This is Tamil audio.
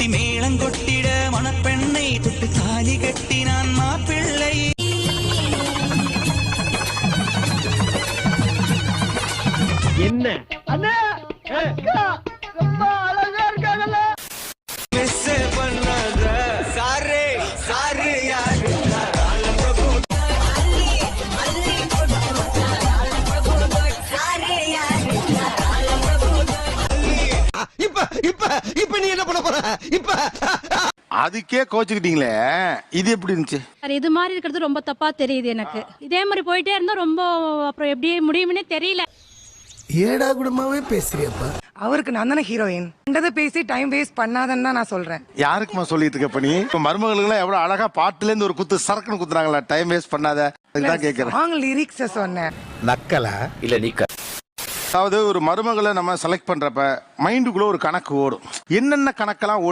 கொட்டி மேளங்கொட்டிட மணப்பெண்ணை தொட்டு தாலி கட்டினான் மாப்பிள்ளை. என்ன அண்ணா அக்கா ரொம்ப அழகா இருக்காங்கல்ல. மிஸ் பண்ணாத சாரே சாரே யாரு இப்ப இப்ப இப்ப நீ என்ன பண்ண போற? இப்ப அதுக்கே கோச்சுக்கிட்டீங்களே, இது எப்படி இருந்துச்சு? இது மாதிரி இருக்கிறது ரொம்ப தப்பா தெரியுது எனக்கு. இதே மாதிரி போயிட்டே இருந்தா ரொம்ப அப்புறம் எப்படி முடியும்னே தெரியல. ஏடா குடும்பமாவே பேசுறியப்பா. அவருக்கு நான் தானே ஹீரோயின். கண்டதை பேசி டைம் வேஸ்ட் பண்ணாதன்னு தான் நான் சொல்றேன். யாருக்குமா சொல்லிட்டு இருக்க பண்ணி? இப்ப மருமகளுக்கு எவ்வளவு அழகா பாட்டுல இருந்து ஒரு குத்து சரக்குன்னு குத்துறாங்களா, டைம் வேஸ்ட் பண்ணாத. அதுதான் கேக்குறேன். சாங் லிரிக்ஸ் சொன்னேன். நக்கலா இல்ல நீக்க. அதாவது ஒரு மருமகளை நம்ம செலக்ட் பண்றப்ப மைண்டுக்குள்ள ஒரு கணக்கு ஓடும். என்னென்ன கணக்கெல்லாம் ஓடும்